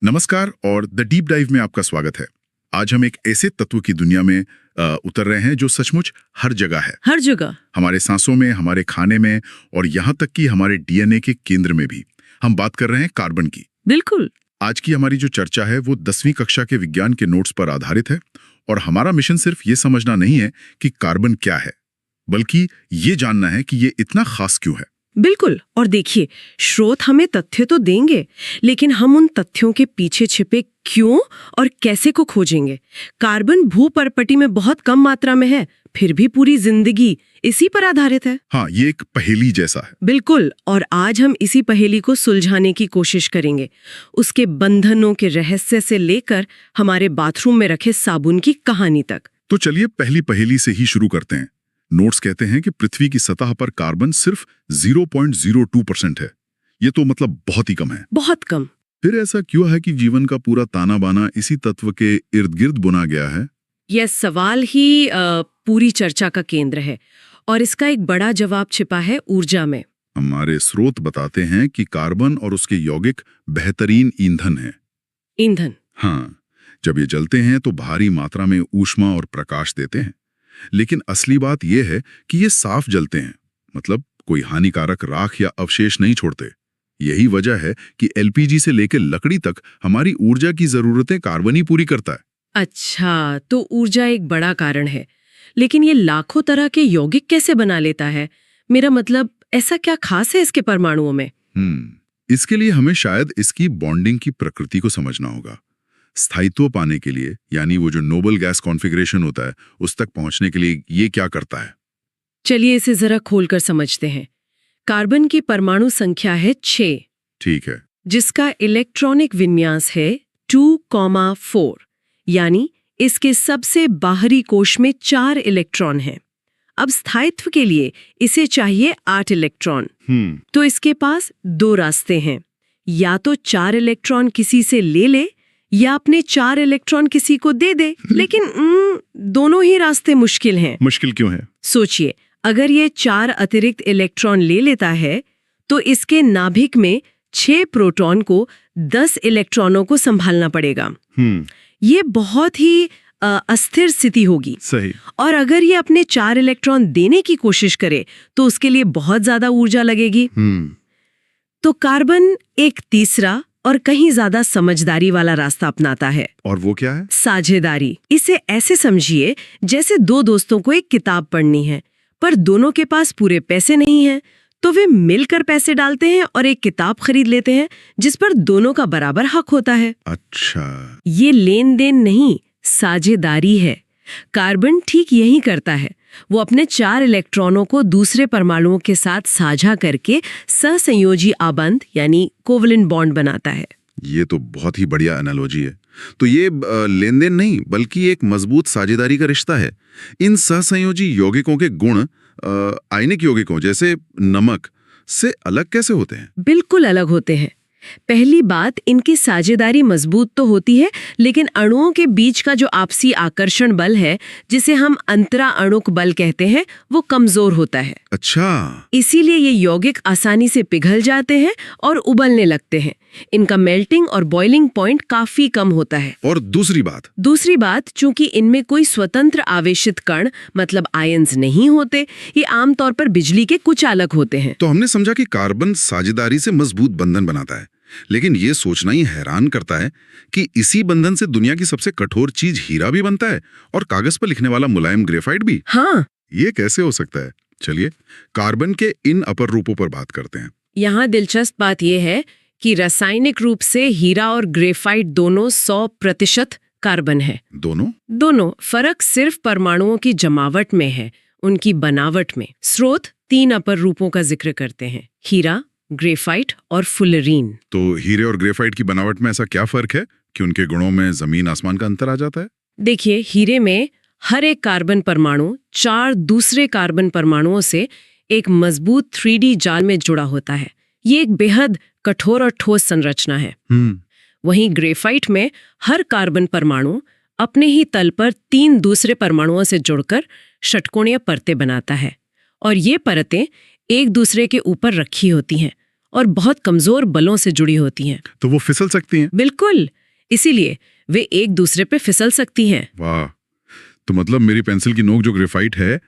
नमस्कार और the deep dive में आपका स्वागत है। आज हम एक ऐसे तत्व की दुनिया में उतर रहे हैं जो सचमुच हर जगह है। हर जगह। हमारे सांसों में, हमारे खाने में और यहाँ तक कि हमारे डीएनए के केंद्र में भी। हम बात कर रहे हैं कार्बन की। बिल्कुल। आज की हमारी जो चर्चा है वो 10वीं कक्षा के विज्ञान के नोट्स पर आधारित है और हमारा मिशन सिर्फ ये समझना नहीं है कि कार्बन क्या है, बल्कि ये जानना है कि ये इतना खास क्यों है। बिल्कुल। और देखिए, स्रोत हमें तथ्य तो देंगे, लेकिन हम उन तथ्यों के पीछे छिपे क्यों और कैसे को खोजेंगे। कार्बन भूपर्पटी में बहुत कम मात्रा में है, फिर भी पूरी जिंदगी इसी पर आधारित है। हाँ, ये एक पहेली जैसा है। बिल्कुल। और आज हम इसी पहेली को सुलझाने की कोशिश करेंगे, उसके बंधनों के रहस्य से लेकर हमारे बाथरूम में रखे साबुन की कहानी तक। तो चलिए पहली पहेली से ही शुरू करते हैं। नोट्स कहते हैं कि पृथ्वी की सतह पर कार्बन सिर्फ 0.02% है। ये तो मतलब बहुत ही कम है। बहुत कम। फिर ऐसा क्यों है कि जीवन का पूरा ताना बाना इसी तत्व के इर्द गिर्द बुना गया है? यह सवाल ही पूरी चर्चा का केंद्र है और इसका एक बड़ा जवाब छिपा है ऊर्जा में। हमारे स्रोत बताते हैं कि कार्बन और उसके यौगिक बेहतरीन ईंधन है। ईंधन? हाँ, जब ये जलते हैं तो भारी मात्रा में ऊष्मा और प्रकाश देते हैं। लेकिन असली बात यह है कि ये साफ जलते हैं, मतलब कोई हानिकारक राख या अवशेष नहीं छोड़ते। यही वजह है कि एलपीजी से लेकर लकड़ी तक हमारी ऊर्जा की जरूरतें कार्बन ही पूरी करता है। अच्छा, तो ऊर्जा एक बड़ा कारण है, लेकिन ये लाखों तरह के यौगिक कैसे बना लेता है? मेरा मतलब, ऐसा क्या खास है इसके परमाणुओं में? इसके लिए हमें शायद इसकी बॉन्डिंग की प्रकृति को समझना होगा। स्थायित्व पाने के लिए, यानी वो जो नोबल गैस कॉन्फ़िगरेशन होता है, उस तक पहुंचने के लिए ये क्या करता है? चलिए इसे जरा खोलकर समझते हैं। कार्बन की परमाणु संख्या है 6। ठीक है। जिसका इलेक्ट्रॉनिक विन्यास है 2,4, यानी इसके सबसे बाहरी कोश में 4 इलेक्ट्रॉन हैं। अब स्थायित्व के लिए इसे चाहिए 8 इलेक्ट्रॉन। तो इसके पास 2 रास्ते हैं, या तो 4 इलेक्ट्रॉन किसी से ले ले या अपने 4 इलेक्ट्रॉन किसी को दे दे। लेकिन दोनों ही रास्ते मुश्किल हैं। मुश्किल क्यों है? सोचिए, अगर ये 4 अतिरिक्त इलेक्ट्रॉन ले लेता है तो इसके नाभिक में 6 प्रोटॉन को 10 इलेक्ट्रॉनों को संभालना पड़ेगा। ये बहुत ही अस्थिर स्थिति होगी। सही। और अगर ये अपने 4 इलेक्ट्रॉन देने की कोशिश करे तो उसके लिए बहुत ज्यादा ऊर्जा लगेगी। तो कार्बन एक तीसरा और कहीं ज्यादा समझदारी वाला रास्ता अपनाता है। और वो क्या है? साझेदारी। इसे ऐसे समझिए जैसे 2 दोस्तों को एक किताब पढ़नी है, पर दोनों के पास पूरे पैसे नहीं हैं, तो वे मिलकर पैसे डालते हैं और एक किताब खरीद लेते हैं जिस पर दोनों का बराबर हक होता है। अच्छा, ये लेन देन नहीं, साझेदारी है। कार्बन ठीक यही करता है। वो अपने 4 इलेक्ट्रॉनों को दूसरे परमाणुओं के साथ साझा करके सहसंयोजी आबंध यानी कोवलेंट बॉन्ड बनाता है। ये तो बहुत ही बढ़िया एनालॉजी है। तो ये लेन देन नहीं, बल्कि एक मजबूत साझेदारी का रिश्ता है। इन सहसंयोजी यौगिकों के गुण आयनिक यौगिकों जैसे नमक से अलग कैसे होते हैं? बिल्कुल अलग होते हैं। पहली बात, इनकी साझेदारी मजबूत तो होती है, लेकिन अणुओं के बीच का जो आपसी आकर्षण बल है, जिसे हम अंतरा अणुक बल कहते हैं, वो कमजोर होता है। अच्छा। इसीलिए ये यौगिक आसानी से पिघल जाते हैं और उबलने लगते हैं। इनका मेल्टिंग और बॉइलिंग पॉइंट काफी कम होता है। और दूसरी बात, चूंकि इनमें कोई स्वतंत्र आवेशित कण मतलब आयन्स नहीं होते, ये आमतौर पर बिजली के कुछ अलग होते हैं। तो हमने समझा कि कार्बन साझेदारी से मजबूत बंधन बनाता है, लेकिन ये सोचना ही हैरान करता है कि इसी बंधन से दुनिया की सबसे कठोर चीज हीरा भी बनता है और कागज पर लिखने वाला मुलायम ग्रेफाइट भी। हाँ, ये कैसे हो सकता है? चलिए कार्बन के इन अपर रूपों पर बात करते हैं। यहाँ दिलचस्प बात यह है कि रासायनिक रूप से हीरा और ग्रेफाइट दोनों 100% कार्बन है। दोनों। फर्क सिर्फ परमाणुओं की जमावट में है, उनकी बनावट में। स्रोत 3 अपर रूपों का जिक्र करते हैं, हीरा, ग्रेफाइट और फुलरीन। तो हीरे और ग्रेफाइट की बनावट में ऐसा क्या फर्क है कि उनके गुणों में जमीन आसमान का अंतर आ जाता है? देखिए, हीरे में हर एक कार्बन परमाणु 4 दूसरे कार्बन परमाणुओं से एक मजबूत 3D जाल में जुड़ा होता है। ये एक बेहद कठोर और ठोस संरचना है। वहीं ग्रेफाइट में हर कार्बन परमाणु अपने ही तल पर 3 दूसरे परमाणुओं से जुड़कर षटकोणीय परतें बनाता है, और ये परतें एक दूसरे के ऊपर रखी होती हैं और बहुत कमजोर बलों से जुड़ी होती हैं। तो वो फिसल सकती हैं। बिल्कुल, इसीलिए वे एक दूसरे पे फिसल सकती हैं। वाह, तो मतलब मेरी पेंसिल की नोक जो ग्रेफाइट है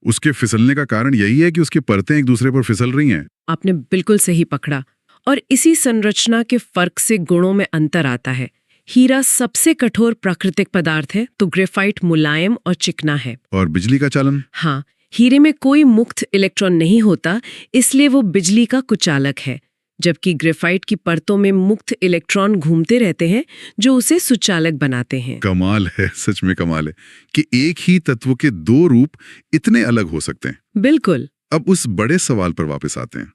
उसके फिसलने का कारण यही है कि उसकी परतें एक दूसरे पर फिसल रही हैं। आपने बिल्कुल सही पकड़ा। और इसी संरचना के फर्क से गुणों में अंतर आता है। हीरा सबसे कठोर प्राकृतिक पदार्थ है, तो ग्रेफाइट मुलायम और चिकना है। और बिजली का चालन? हाँ, हीरे में कोई मुक्त इलेक्ट्रॉन नहीं होता, इसलिए वो बिजली का कुचालक है, जबकि ग्रेफाइट की परतों में मुक्त इलेक्ट्रॉन घूमते रहते हैं जो उसे सुचालक बनाते हैं। कमाल है, सच में कमाल है कि एक ही तत्व के दो रूप इतने अलग हो सकते हैं। बिल्कुल। अब उस बड़े सवाल पर वापस आते हैं,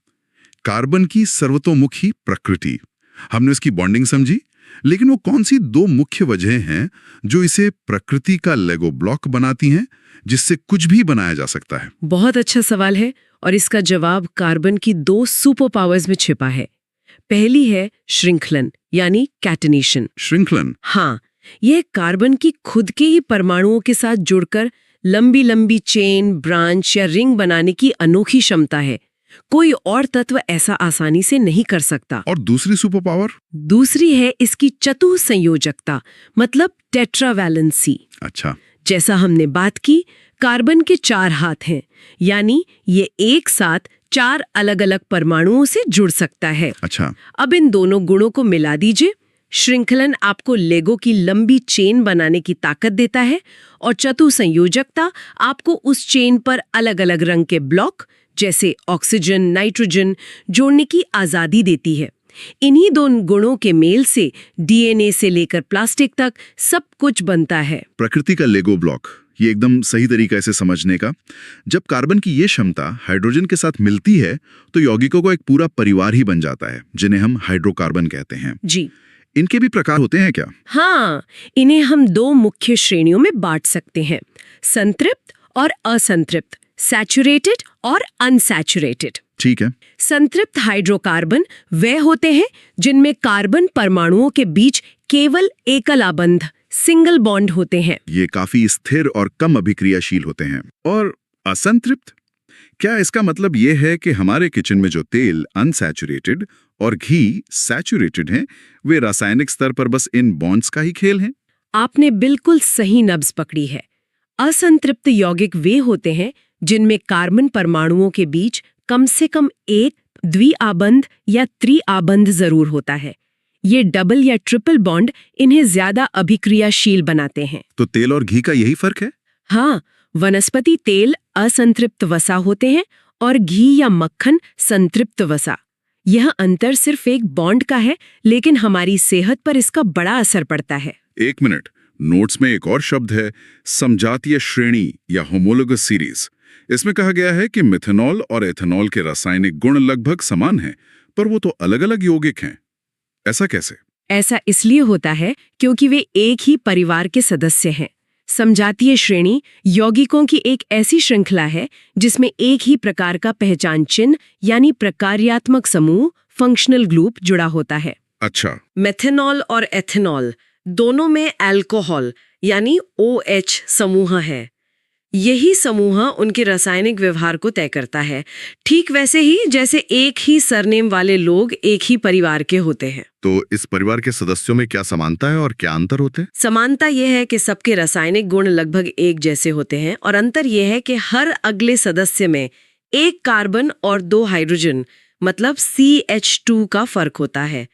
कार्बन की सर्वतोमुखी प्रकृति। हमने उसकी बॉन्डिंग समझी, लेकिन वो कौन सी दो मुख्य वजहें हैं जो इसे प्रकृति का लेगो ब्लॉक बनाती हैं, जिससे कुछ भी बनाया जा सकता है? बहुत अच्छा सवाल है, और इसका जवाब कार्बन की दो सुपर पावर्स में छिपा है। पहली है श्रृंखलन, यानी कैटनेशन। श्रृंखलन? हाँ, यह कार्बन की खुद के ही परमाणुओं के साथ जुड़कर लंबी लंबी चेन, ब्रांच या रिंग बनाने की अनोखी क्षमता है। कोई और तत्व ऐसा आसानी से नहीं कर सकता। और दूसरी सुपर पावर? दूसरी है इसकी चतुसंयोजकता, मतलब टेट्रावैलेंसी। अच्छा। जैसा हमने बात की, कार्बन के 4 हाथ हैं, यानी ये एक साथ 4 अलग अलग परमाणुओं से जुड़ सकता है। अच्छा। अब इन दोनों गुणों को मिला दीजिए। श्रृंखलन आपको लेगो की लंबी चेन बनाने की ताकत देता है, और चतुसंयोजकता आपको उस चेन पर अलग अलग रंग के ब्लॉक, जैसे ऑक्सीजन, नाइट्रोजन, जोड़ने की आजादी देती है। इन्हीं दोनों गुणों के मेल से डीएनए से लेकर प्लास्टिक तक सब कुछ बनता है। प्रकृति का लेगो ब्लॉक, ये एकदम सही तरीका है इसे समझने का। जब कार्बन की ये क्षमता हाइड्रोजन के साथ मिलती है तो यौगिकों को एक पूरा परिवार ही बन जाता है, जिन्हें हम हाइड्रोकार्बन कहते हैं। जी। इनके भी प्रकार होते हैं क्या? हाँ, इन्हें हम 2 मुख्य श्रेणियों में बांट सकते हैं, संतृप्त और असंतृप्त, सैचुरेटेड और अनसैचुरेटेड। ठीक है। संतृप्त हाइड्रोकार्बन वे होते हैं जिनमें कार्बन परमाणुओं के बीच केवल एकल आबंध, सिंगल बॉन्ड होते हैं। ये काफी स्थिर और कम अभिक्रियाशील होते हैं। और असंतृप्त, क्या इसका मतलब ये है कि हमारे किचन में जो तेल अनसैचुरेटेड और घी सैचुरेटेड हैं, वे रासायनिक स्तर पर बस इन बॉन्ड्स का ही खेल हैं? आपने बिल्कुल सही नब्ज पकड़ी है। असंतृप्त यौगिक वे होते हैं जिनमें कार्बन परमाणुओं के बीच कम से कम एक द्विआबंध या त्रिआबंध जरूर होता है। ये डबल या ट्रिपल बॉन्ड इन्हें ज्यादा अभिक्रियाशील बनाते हैं। तो तेल और घी का यही फर्क है? हाँ, वनस्पति तेल असंतृप्त वसा होते हैं और घी या मक्खन संतृप्त वसा। यह अंतर सिर्फ एक बॉन्ड का है, लेकिन हमारी सेहत पर इसका बड़ा असर पड़ता है। एक मिनट, नोट्स में एक और शब्द है, समजातीय श्रेणी या होमोलोगस सीरीज। इसमें कहा गया है कि मिथेनॉल और एथेनॉल के रासायनिक गुण लगभग समान हैं, पर वो तो अलग-अलग यौगिक हैं। ऐसा कैसे? ऐसा इसलिए होता है क्योंकि वे एक ही परिवार के सदस्य हैं। समजातीय श्रेणी यौगिकों की एक ऐसी श्रृंखला है जिसमें एक ही प्रकार का पहचान चिन्ह यानी प्रकार्यात्मक समूह, फंक्शनल ग्रुप, जुड़ा होता है। अच्छा। मेथेनॉल और एथेनॉल दोनों में अल्कोहल यानी OH समूह है। यही समूह उनके रासायनिक व्यवहार को तय करता है, ठीक वैसे ही जैसे एक ही सरनेम वाले लोग एक ही परिवार के होते हैं। तो इस परिवार के सदस्यों में क्या समानता है और क्या अंतर होते हैं? समानता यह है कि सबके रासायनिक गुण लगभग एक जैसे होते हैं, और अंतर यह है कि हर अगले सदस्य में एक कार्बन और 2 हाइड्रोजन, मतलब CH2 का फर्क होता है।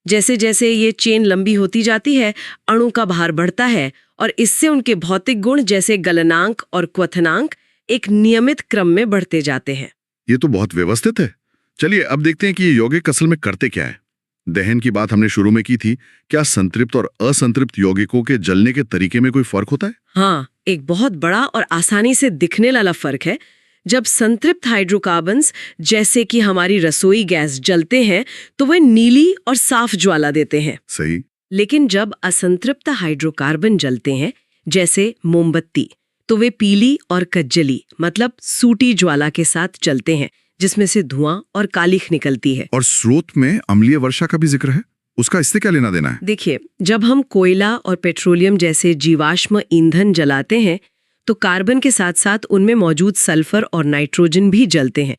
जैसे जैसे ये चेन लंबी होती जाती है, अणु का भार बढ़ता है, और इससे उनके भौतिक गुण जैसे गलनांक और क्वथनांक एक नियमित क्रम में बढ़ते जाते हैं। ये तो बहुत व्यवस्थित है। चलिए अब देखते हैं कि ये यौगिक असल में करते क्या है। दहन की बात हमने शुरू में की थी, क्या संतृप्त और असंतृप्त यौगिकों के जलने के तरीके में कोई फर्क होता है? हाँ, एक बहुत बड़ा और आसानी से दिखने वाला फर्क है। जब संतृप्त हाइड्रोकार्बन्स जैसे कि हमारी रसोई गैस जलते हैं तो वे नीली और साफ ज्वाला देते हैं। सही। लेकिन जब असंतृप्त हाइड्रोकार्बन जलते हैं, जैसे मोमबत्ती, तो वे पीली और कज्जली, मतलब सूटी ज्वाला के साथ जलते हैं, जिसमें से धुआं और कालिख निकलती है। और स्रोत में अम्लीय वर्षा का भी जिक्र है, उसका इससे क्या लेना देना है? देखिए, जब हम कोयला और पेट्रोलियम जैसे जीवाश्म ईंधन जलाते हैं तो कार्बन के साथ साथ उनमें मौजूद सल्फर और नाइट्रोजन भी जलते हैं।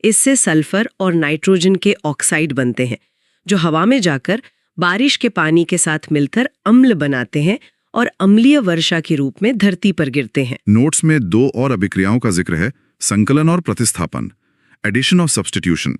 इससे सल्फर और नाइट्रोजन के ऑक्साइड बनते हैं जो हवा में जाकर बारिश के पानी के साथ मिलकर अम्ल बनाते हैं और अम्लीय वर्षा के रूप में धरती पर गिरते हैं। नोट्स में 2 और अभिक्रियाओं का जिक्र है, संकलन और प्रतिस्थापन, एडिशन और सब्स्टिट्यूशन।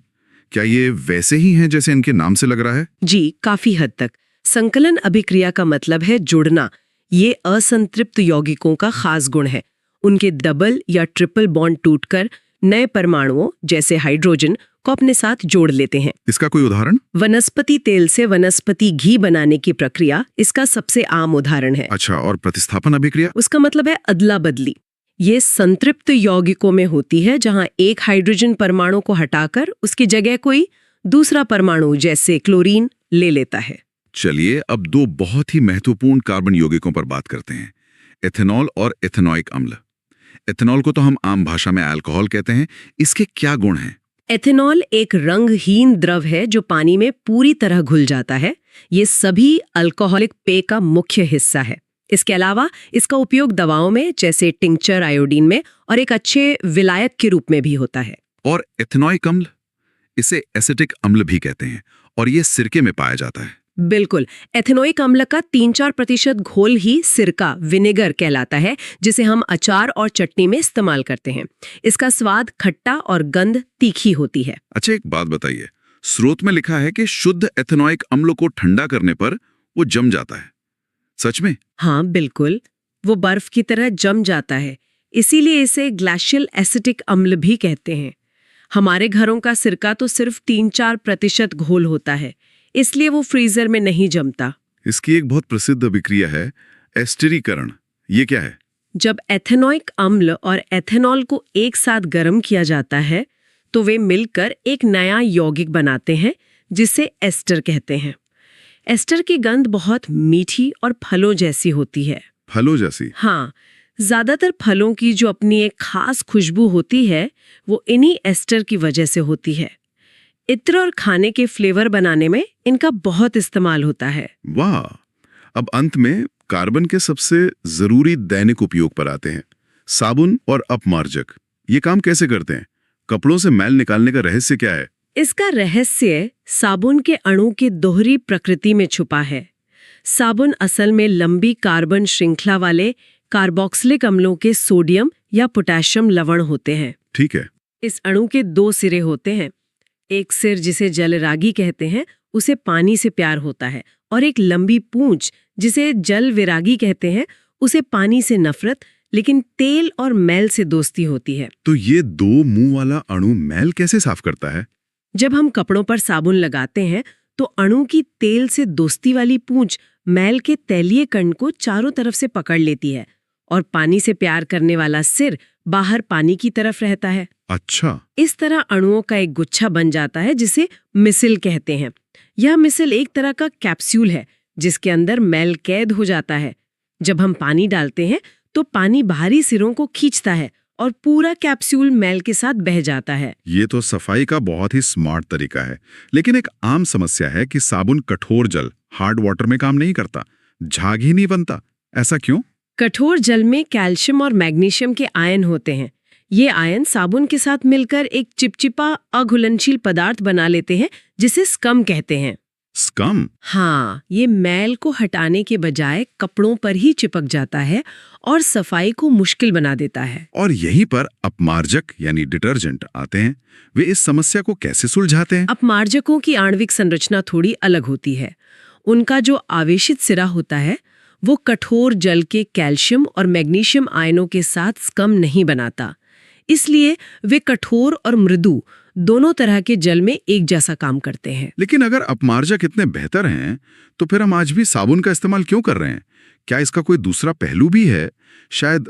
क्या ये वैसे ही हैं जैसे इनके नाम से लग रहा है? जी, काफी हद तक। संकलन अभिक्रिया का मतलब है जुड़ना। ये असंतृप्त यौगिकों का खास गुण है। उनके डबल या ट्रिपल बॉन्ड टूटकर नए परमाणुओं जैसे हाइड्रोजन को अपने साथ जोड़ लेते हैं। इसका कोई उदाहरण? वनस्पति तेल से वनस्पति घी बनाने की प्रक्रिया इसका सबसे आम उदाहरण है। अच्छा, और प्रतिस्थापन अभिक्रिया? उसका मतलब है अदला बदली। ये संतृप्त यौगिकों में होती है जहां एक हाइड्रोजन परमाणु को हटाकर उसकी जगह कोई दूसरा परमाणु जैसे क्लोरीन ले लेता है। चलिए अब 2 बहुत ही महत्वपूर्ण कार्बन यौगिकों पर बात करते हैं, एथेनॉल और एथेनॉइक अम्ल। एथेनॉल को तो हम आम भाषा में अल्कोहल कहते हैं। इसके क्या गुण हैं? एथेनॉल एक रंगहीन द्रव है जो पानी में पूरी तरह घुल जाता है। ये सभी अल्कोहलिक पेय का मुख्य हिस्सा है। इसके अलावा इसका उपयोग दवाओं में जैसे टिंक्चर आयोडीन में और एक अच्छे विलायक के रूप में भी होता है। और एथेनॉइक अम्ल, इसे एसिटिक अम्ल भी कहते हैं और ये सिरके में पाया जाता है। बिल्कुल, एथेनोइक अम्ल का 3-4% घोल ही सिरका विनेगर कहलाता है, जिसे हम अचार और चटनी में इस्तेमाल करते हैं। इसका स्वाद खट्टा और गंध तीखी होती है। अच्छा, एक बात बताइए, स्रोत में लिखा है कि शुद्ध एथेनॉइक अम्ल को ठंडा करने पर वो जम जाता है, सच में? हाँ बिल्कुल, वो बर्फ की तरह जम जाता है। इसीलिए इसे ग्लेशियल एसिटिक अम्ल भी कहते हैं। हमारे घरों का सिरका तो सिर्फ 3-4% घोल होता है, इसलिए वो फ्रीजर में नहीं जमता। इसकी एक बहुत प्रसिद्ध अभिक्रिया है एस्टरीकरण। ये क्या है? जब एथेनोइक अम्ल और एथेनॉल को एक साथ गर्म किया जाता है तो वे मिलकर एक नया यौगिक बनाते हैं जिसे एस्टर कहते हैं। एस्टर की गंध बहुत मीठी और फलों जैसी होती है। फलों जैसी? हाँ, ज्यादातर फलों की जो अपनी एक खास खुशबू होती है वो इन्हीं एस्टर की वजह से होती है। इत्र और खाने के फ्लेवर बनाने में इनका बहुत इस्तेमाल होता है। वाह! अब अंत में कार्बन के सबसे जरूरी दैनिक उपयोग पर आते हैं, साबुन और अपमार्जक। ये काम कैसे करते हैं? कपड़ों से मैल निकालने का रहस्य क्या है? इसका रहस्य साबुन के अणु की दोहरी प्रकृति में छुपा है। साबुन असल में लंबी कार्बन श्रृंखला वाले कार्बोक्सिलिक अम्लों के सोडियम या पोटेशियम लवण होते हैं। ठीक है। इस अणु के 2 सिरे होते हैं। एक सिर जिसे जलरागी कहते हैं, उसे पानी से प्यार होता है, और एक लंबी पूंछ जिसे जल विरागी कहते हैं, उसे पानी से नफरत लेकिन तेल और मैल से दोस्ती होती है। तो ये 2 मुंह वाला अणु मैल कैसे साफ करता है? जब हम कपड़ों पर साबुन लगाते हैं तो अणु की तेल से दोस्ती वाली पूंछ मैल के तैलीय कण को चारों तरफ से पकड़ लेती है और पानी से प्यार करने वाला सिर बाहर पानी की तरफ रहता है। अच्छा। इस तरह अणुओं का एक गुच्छा बन जाता है जिसे मिसिल कहते हैं। यह मिसिल एक तरह का कैप्सूल है जिसके अंदर मैल कैद हो जाता है। जब हम पानी डालते हैं तो पानी बाहरी सिरों को खींचता है और पूरा कैप्सूल मैल के साथ बह जाता है। ये तो सफाई का बहुत ही स्मार्ट तरीका है। लेकिन एक आम समस्या है कि साबुन कठोर जल, हार्ड वाटर में काम नहीं करता, झाग ही नहीं बनता। ऐसा क्यों? कठोर जल में कैल्शियम और मैग्नीशियम के आयन होते हैं। ये आयन साबुन के साथ मिलकर एक चिपचिपा अघुलनशील पदार्थ बना लेते हैं जिसे स्कम कहते हैं। स्कम? हाँ, ये मैल को हटाने के बजाय कपड़ों पर ही चिपक जाता है और सफाई को मुश्किल बना देता है। और यहीं पर अपमार्जक यानी डिटर्जेंट आते हैं। वे इस समस्या को कैसे सुलझाते हैं? अपमार्जकों की आणविक संरचना थोड़ी अलग होती है। उनका जो आवेशित सिरा होता है वो कठोर जल के कैल्शियम और मैग्नीशियम आयनों के साथ स्कम नहीं बनाता। इसलिए वे कठोर और मृदु दोनों तरह के जल में एक जैसा काम करते हैं। लेकिन अगर अपमार्जक इतने बेहतर हैं तो फिर हम आज भी साबुन का इस्तेमाल क्यों कर रहे हैं? क्या इसका कोई दूसरा पहलू भी है, शायद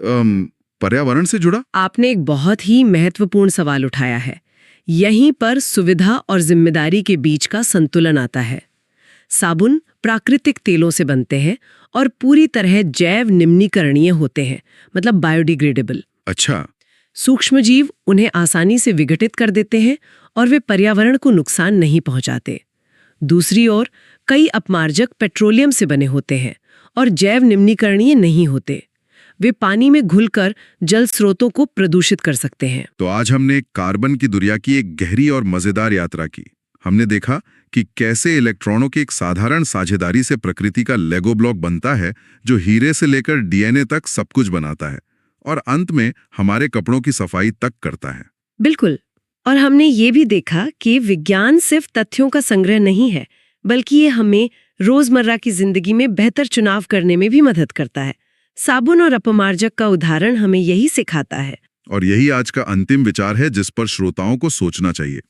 पर्यावरण से जुड़ा? आपने एक बहुत ही महत्वपूर्ण सवाल उठाया है। यहीं पर सुविधा और जिम्मेदारी के बीच का संतुलन आता है। साबुन प्राकृतिक तेलों से बनते हैं और पूरी तरह जैव निम्नीकरणीय होते हैं, मतलब बायोडिग्रेडेबल। अच्छा। सूक्ष्मजीव उन्हें आसानी से विघटित कर देते हैं और वे पर्यावरण को नुकसान नहीं पहुंचाते। दूसरी ओर कई अपमार्जक पेट्रोलियम से बने होते हैं और जैव निम्नीकरणीय नहीं होते। वे पानी में घुलकर जल स्रोतों को प्रदूषित कर सकते हैं। तो आज हमने कार्बन की दुनिया की एक गहरी और मजेदार यात्रा की। हमने देखा कि कैसे इलेक्ट्रॉनों की एक साधारण साझेदारी से प्रकृति का लेगो ब्लॉक बनता है, जो हीरे से लेकर डीएनए तक सब कुछ बनाता है और अंत में हमारे कपड़ों की सफाई तक करता है। बिल्कुल। और हमने ये भी देखा कि विज्ञान सिर्फ तथ्यों का संग्रह नहीं है, बल्कि ये हमें रोजमर्रा की जिंदगी में बेहतर चुनाव करने में भी मदद करता है। साबुन और अपमार्जक का उदाहरण हमें यही सिखाता है। और यही आज का अंतिम विचार है जिस पर श्रोताओं को सोचना चाहिए।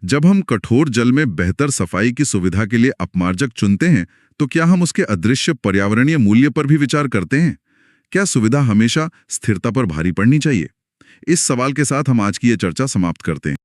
जब हम कठोर जल में बेहतर सफाई की सुविधा के लिए अपमार्जक चुनते हैं, तो क्या हम उसके अदृश्य पर्यावरणीय मूल्य पर भी विचार करते हैं? क्या सुविधा हमेशा स्थिरता पर भारी पड़नी चाहिए? इस सवाल के साथ हम आज की ये चर्चा समाप्त करते हैं।